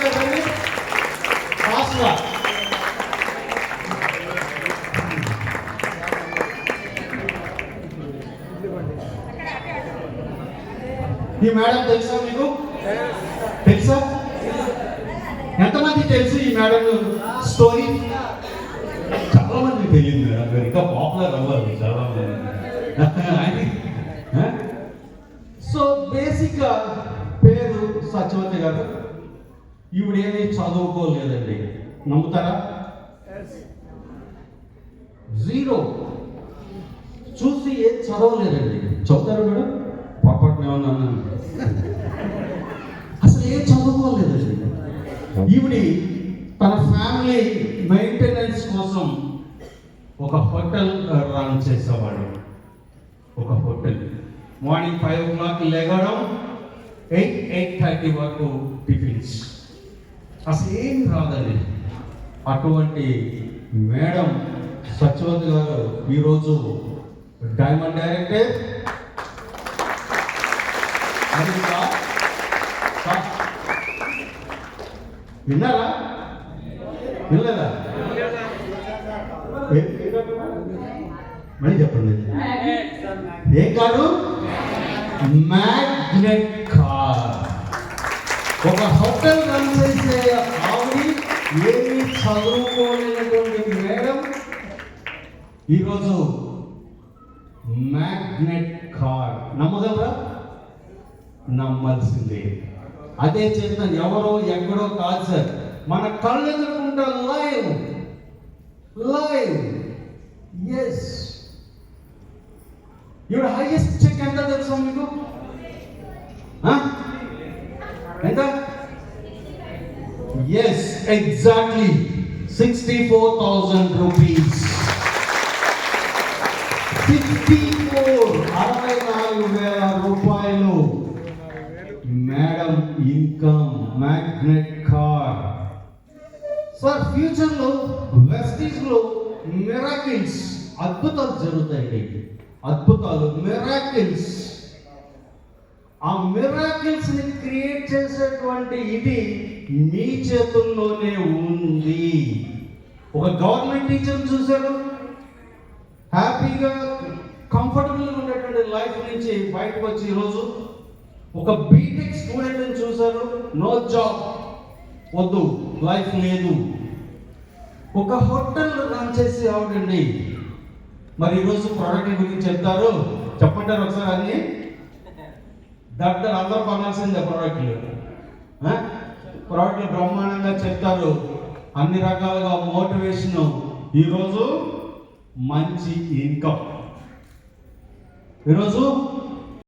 చెప్పండి ఫాస్ట్గా. ఈ మేడం తెలుసా మీకు? తెలుసా? ఎంతమంది తెలుసు ఈ మేడం స్టోరీ? చాలా మంది తెలియదు మేడం గారు, ఇంకా పాపులర్ అవ్వాలి చాలా మంది. సో బేసిక్గా పేరు సత్యవతి గారు. ఈవిడేమీ చదువుకోలేదండి, నమ్ముతారా? జీరో. చూసి ఏం చదవలేదండి. చదువుతారు మేడం? పొరపాటున ఏమన్నా అసలు ఏం చదువుకోలేదండి. ఈవిడి తన ఫ్యామిలీ మెయింటెనెన్స్ కోసం ఒక హోటల్ రన్ చేసేవాడు. ఒక హోటల్. మార్నింగ్ 5 o'clock లేగడం, 8:30 వరకు టిఫిన్స్. అసలు ఏం రాదండి. అటువంటి మేడం సత్యవతి గారు ఈరోజు డైమండ్ డైరెక్టర్. విన్నారా? వినలేదా? మళ్ళీ చెప్పండి. ఏం కాదు? Magnet car. ఒక హోటల్ రన్ చేసే ఆవిడ, ఏమి చదువుకోలేనటువంటి మేడం ఈరోజు మ్యాగ్నెట్ కార్. నమ్మగలరా? నమ్మాల్సిందే. అదే చెప్తాను, ఎవరో ఎక్కడో కాదు సార్, మన కళ్ళు ఎదుర్కొంటా లైవ్ లైవ్. ఎస్. ఇప్పుడు హైయెస్ట్ చెక్ ఎంత తెలుసా మీకు? ఎంత? Yes, exactly 64,000 rupees. 64,000 రూపాయలు madam income. Magnet car. Sir ఫ్యూచర్లో వెస్టీజ్లో మిరాకిల్స్, అద్భుతాలు జరుగుతాయండి. అద్భుతాలు, మిరాకిల్స్. ఆ మిరాకిల్స్ ని క్రియేట్ చేసేటువంటి ఇది మీ చేతుల్లోనే ఉంది. ఒక గవర్నమెంట్ టీచర్ చూశారు, హ్యాపీగా కంఫర్టబుల్గా ఉండేటువంటి లైఫ్ నుంచి బయటకు వచ్చి ఈరోజు ఒక బీటెక్ స్టూడెంట్ చూశారు, నో జాబ్, వద్దు, లైఫ్ లేదు. ఒక హోటల్ రన్ చేసి ఆవిడండి. మరి ఈరోజు ప్రోడక్ట్ గురించి చెప్తారు, చెప్పంటారు ఒకసారి అన్ని డాక్టర్ అందరూ కొనాల్సిందే. ప్రోడక్ట్లు బ్రహ్మాండంగా చెప్తారు, అన్ని రకాలుగా మోటివేషన్. ఈరోజు మంచి ఇన్కమ్. ఈరోజు